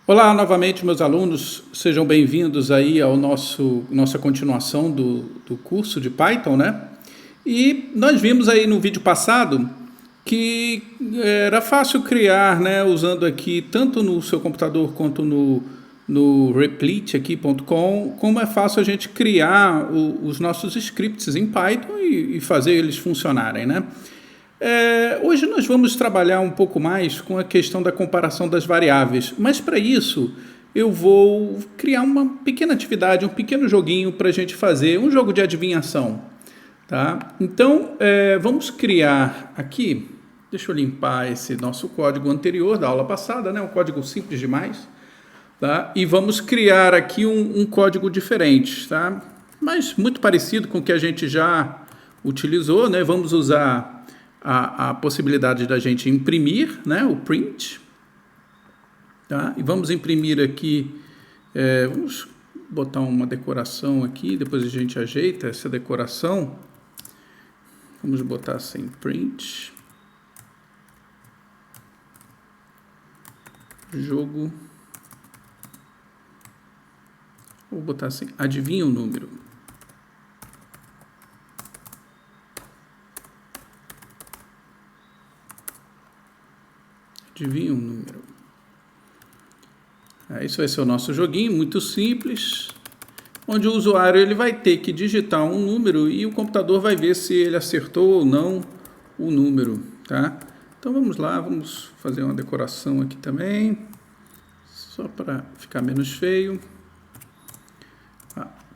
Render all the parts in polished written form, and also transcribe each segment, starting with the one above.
Olá, novamente, meus alunos, sejam bem-vindos aí ao nossa continuação do curso de Python, né? E nós vimos aí no vídeo passado que era fácil criar, né, usando aqui tanto no seu computador quanto no replete.com, como é fácil a gente criar os nossos scripts em Python e fazer eles funcionarem, né? Hoje nós vamos trabalhar um pouco mais com a questão da comparação das variáveis, mas para isso eu vou criar uma pequena atividade, um pequeno joguinho para a gente fazer, um jogo de adivinhação. Tá? Então, vamos criar aqui, deixa eu limpar esse nosso código anterior da aula passada, né? Um código simples demais. Tá? E vamos criar aqui um código diferente, tá? Mas muito parecido com o que a gente já utilizou, né? Vamos usar a possibilidade da gente imprimir, né, o print, tá? E vamos imprimir aqui, vamos botar uma decoração aqui, depois a gente ajeita essa decoração, vamos botar assim, print, jogo, vou botar assim, adivinha o número. Adivinha um número. Esse vai ser o nosso joguinho, muito simples, onde o usuário ele vai ter que digitar um número e o computador vai ver se ele acertou ou não o número, tá? Então vamos lá, vamos fazer uma decoração aqui também, só para ficar menos feio.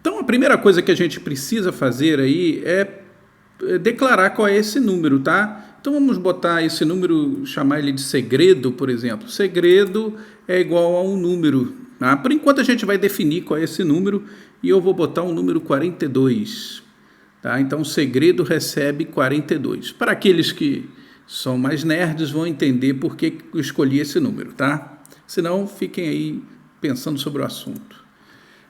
Então a primeira coisa que a gente precisa fazer aí é declarar qual é esse número, tá? Então vamos botar esse número, chamar ele de segredo, por exemplo. Segredo é igual a um número. Tá? Por enquanto a gente vai definir qual é esse número e eu vou botar o número 42. Tá? Então o segredo recebe 42. Para aqueles que são mais nerds vão entender por que eu escolhi esse número, tá? Senão fiquem aí pensando sobre o assunto.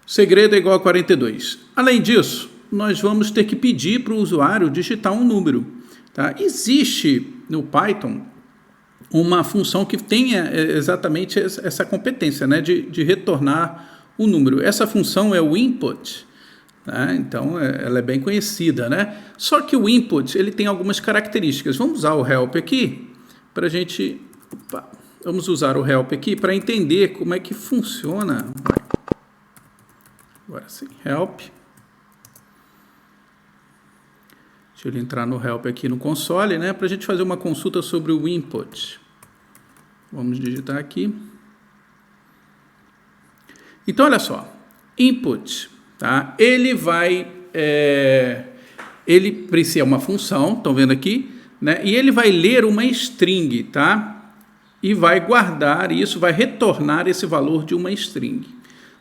O segredo é igual a 42. Além disso, nós vamos ter que pedir para o usuário digitar um número. Tá? Existe no Python uma função que tenha exatamente essa competência, né, de retornar o número. Essa função é o input. Tá? Então, ela é bem conhecida. Né? Só que o input ele tem algumas características. Vamos usar o help aqui para a gente... Vamos usar o help aqui para entender como é que funciona. Agora sim, help. Deixa eu entrar no help aqui no console, né, para a gente fazer uma consulta sobre o input. Vamos digitar aqui. Então, olha só, input, tá? Ele vai, ele precisa uma função, estão vendo aqui, né? E ele vai ler uma string, tá? E vai guardar isso, vai retornar esse valor de uma string.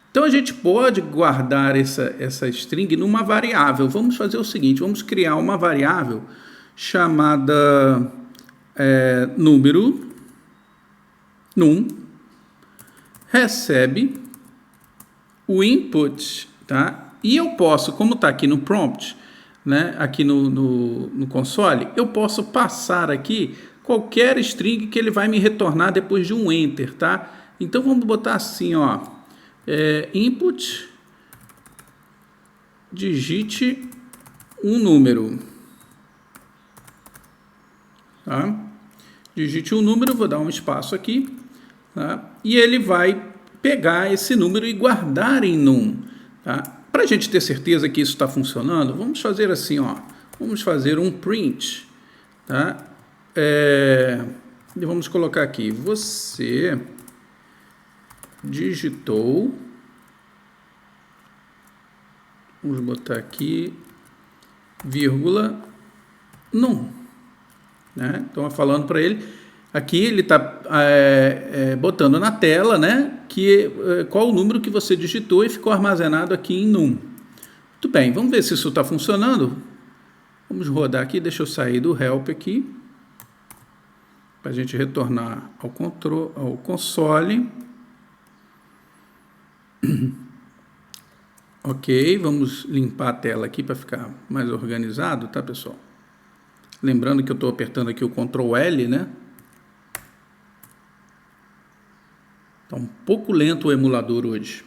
Então, a gente pode guardar essa string numa variável. Vamos fazer o seguinte, vamos criar uma variável chamada número, num, recebe o input, tá? E eu posso, como está aqui no prompt, né, aqui no console, eu posso passar aqui qualquer string que ele vai me retornar depois de um enter, tá? Então, vamos botar assim, ó. Input, digite um número, tá? Digite um número, vou dar um espaço aqui, tá? E ele vai pegar esse número e guardar em num, tá? Para a gente ter certeza que isso está funcionando, vamos fazer assim, ó, vamos fazer um print, tá? E vamos colocar aqui, você digitou, vamos botar aqui, vírgula, num, né? Então, falando para ele, aqui ele está botando na tela, né, qual o número que você digitou e ficou armazenado aqui em num. Muito bem, vamos ver se isso está funcionando. Vamos rodar aqui, deixa eu sair do help aqui, para a gente retornar ao console. Ok, vamos limpar a tela aqui para ficar mais organizado, tá, pessoal? Lembrando que eu estou apertando aqui o Ctrl L, né? Está um pouco lento o emulador hoje.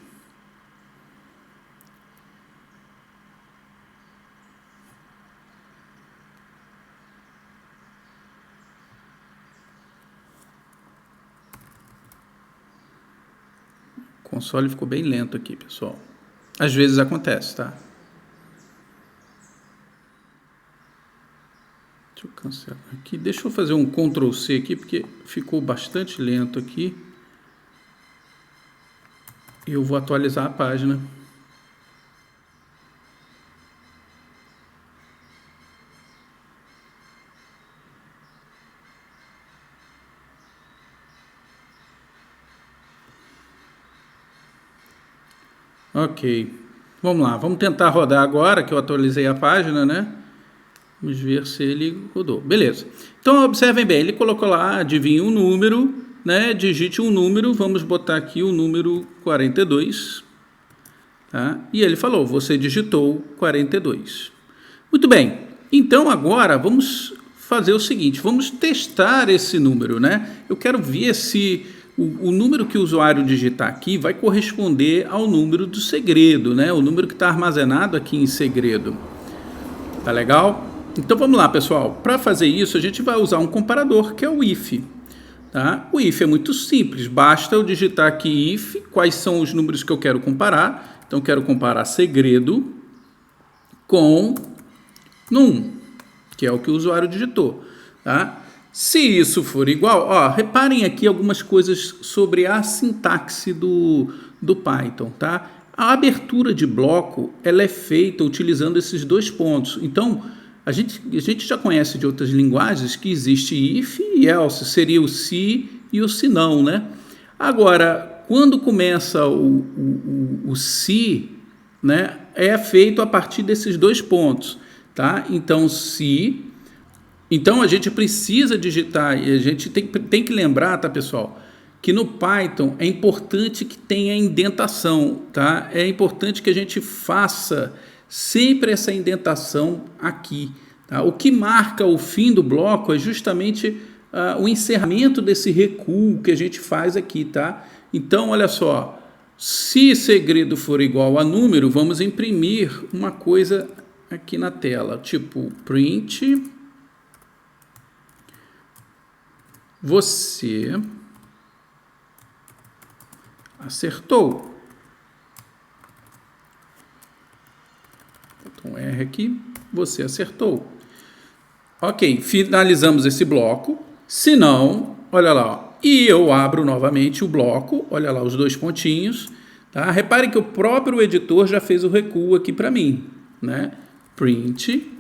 O console ficou bem lento aqui, pessoal. Às vezes acontece, tá? Deixa eu cancelar aqui. Deixa eu fazer um Ctrl C aqui, porque ficou bastante lento aqui. Eu vou atualizar a página. Ok, vamos lá, vamos tentar rodar agora que eu atualizei a página, né? Vamos ver se ele rodou. Beleza. Então, observem bem, ele colocou lá, adivinha um número, né? Digite um número, vamos botar aqui o número 42, tá? E ele falou, você digitou 42. Muito bem, então agora vamos fazer o seguinte, vamos testar esse número, né? Eu quero ver se o número que o usuário digitar aqui vai corresponder ao número do segredo, né? O número que está armazenado aqui em segredo. Tá legal? Então vamos lá, pessoal. Para fazer isso, a gente vai usar um comparador, que é o if. Tá? O if é muito simples, basta eu digitar aqui if, quais são os números que eu quero comparar. Então, eu quero comparar segredo com num, que é o que o usuário digitou. Tá? Se isso for igual, ó, reparem aqui algumas coisas sobre a sintaxe do Python. Tá? A abertura de bloco ela é feita utilizando esses dois pontos. Então, a gente já conhece de outras linguagens que existe if e else, seria o se e o se não, né? Agora, quando começa o se, né, é feito a partir desses dois pontos, tá? Então, se... Então, a gente precisa digitar, e a gente tem que lembrar, tá, pessoal, que no Python é importante que tenha indentação, tá? É importante que a gente faça sempre essa indentação aqui, tá? O que marca o fim do bloco é justamente o encerramento desse recuo que a gente faz aqui, tá? Então, olha só, se segredo for igual a número, vamos imprimir uma coisa aqui na tela, tipo print, você acertou. Botão R aqui, você acertou. Ok, finalizamos esse bloco. Se não, olha lá, ó, e eu abro novamente o bloco, olha lá os dois pontinhos. Tá? Reparem que o próprio editor já fez o recuo aqui para mim, né? Print.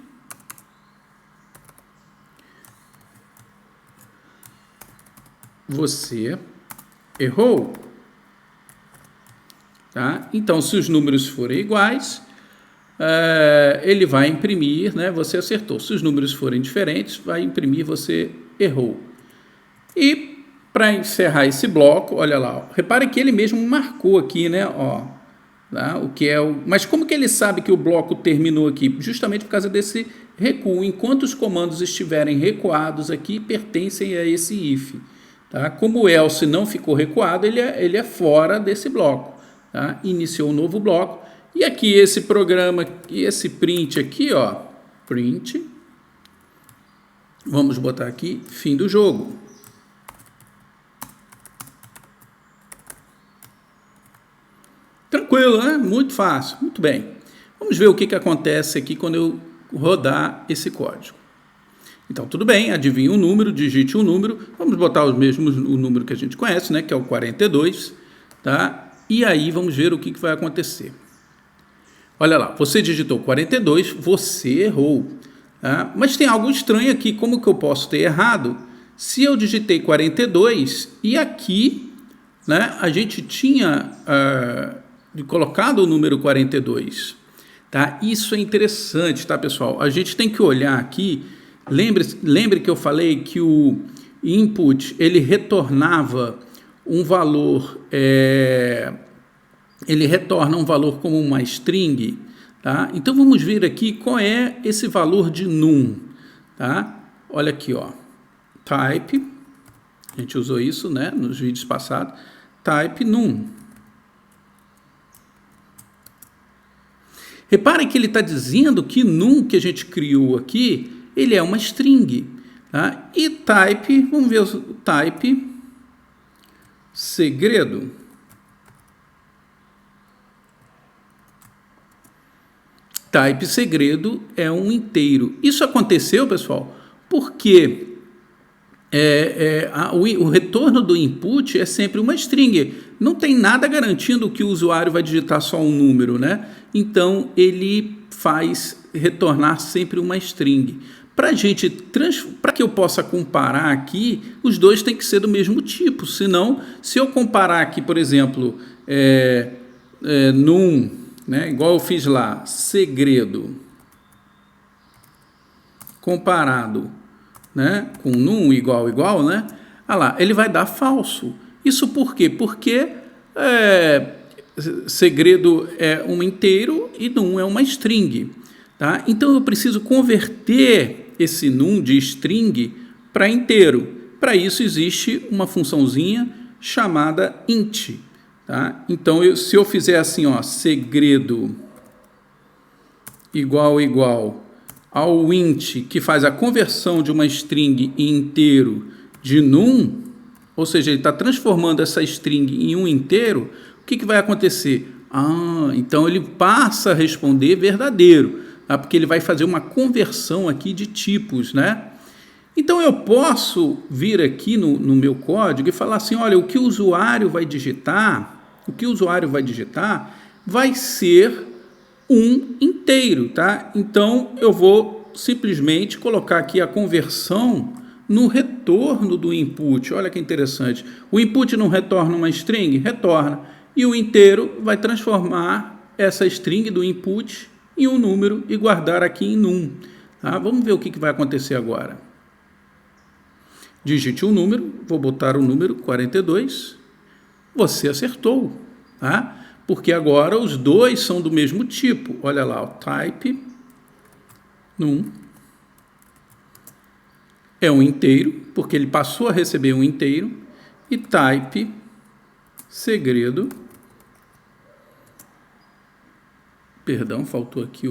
Você errou. Tá? Então, se os números forem iguais, ele vai imprimir, né, você acertou. Se os números forem diferentes, vai imprimir, você errou. E para encerrar esse bloco, olha lá, ó, repare que ele mesmo marcou aqui, né, ó, tá? O que é o... Mas como que ele sabe que o bloco terminou aqui? Justamente por causa desse recuo. Enquanto os comandos estiverem recuados aqui, pertencem a esse if. Tá? Como o else não ficou recuado, ele é fora desse bloco. Tá? Iniciou um novo bloco. E aqui esse programa, esse print aqui, ó, print, vamos botar aqui, fim do jogo. Tranquilo, né? Muito fácil, muito bem. Vamos ver o que acontece aqui quando eu rodar esse código. Então, tudo bem, adivinha um número, digite um número, vamos botar o número que a gente conhece, né, que é o 42, tá? E aí vamos ver o que vai acontecer. Olha lá, você digitou 42, você errou. Tá? Mas tem algo estranho aqui, como que eu posso ter errado? Se eu digitei 42 e aqui, né, a gente tinha colocado o número 42. Tá? Isso é interessante, tá, pessoal? A gente tem que olhar aqui, lembre que eu falei que o input, ele retornava um valor... ele retorna um valor como uma string, tá? Então vamos ver aqui qual é esse valor de num, tá? Olha aqui, ó, type, a gente usou isso, né, nos vídeos passados, type num. Reparem que ele está dizendo que num que a gente criou aqui, ele é uma string. Tá? E type, vamos ver o type segredo. Type segredo é um inteiro. Isso aconteceu, pessoal, porque o retorno do input é sempre uma string. Não tem nada garantindo que o usuário vai digitar só um número, né? Então, ele faz retornar sempre uma string. Para que eu possa comparar aqui, os dois têm que ser do mesmo tipo. Senão, se eu comparar aqui, por exemplo, num, né, igual eu fiz lá, segredo, comparado, né, com num igual, né? Ah lá, ele vai dar falso. Isso por quê? Porque segredo é um inteiro e num é uma string. Tá? Então, eu preciso converter esse num de string para inteiro. Para isso, existe uma funçãozinha chamada int. Tá? Então, se eu fizer assim, ó, segredo igual ao int, que faz a conversão de uma string em inteiro de num, ou seja, ele está transformando essa string em um inteiro, o que vai acontecer? Então ele passa a responder verdadeiro, tá? Porque ele vai fazer uma conversão aqui de tipos, né? Então eu posso vir aqui no meu código e falar assim, olha, o que o usuário vai digitar vai ser um inteiro, tá? Então, eu vou simplesmente colocar aqui a conversão no retorno do input. Olha que interessante. O input não retorna uma string? Retorna. E o inteiro vai transformar essa string do input em um número e guardar aqui em num. Tá? Vamos ver o que vai acontecer agora. Digite um número, vou botar o número 42. Você acertou, tá? Porque agora os dois são do mesmo tipo. Olha lá, o type num é um inteiro, porque ele passou a receber um inteiro, e type segredo, perdão, faltou aqui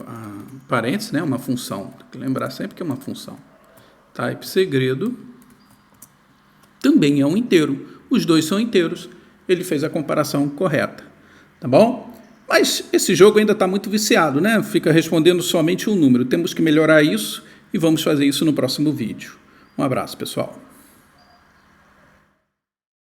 a parênteses, né? Uma função, tem que lembrar sempre que é uma função. Type segredo também é um inteiro, os dois são inteiros. Ele fez a comparação correta, tá bom? Mas esse jogo ainda está muito viciado, né? Fica respondendo somente um número. Temos que melhorar isso e vamos fazer isso no próximo vídeo. Um abraço, pessoal.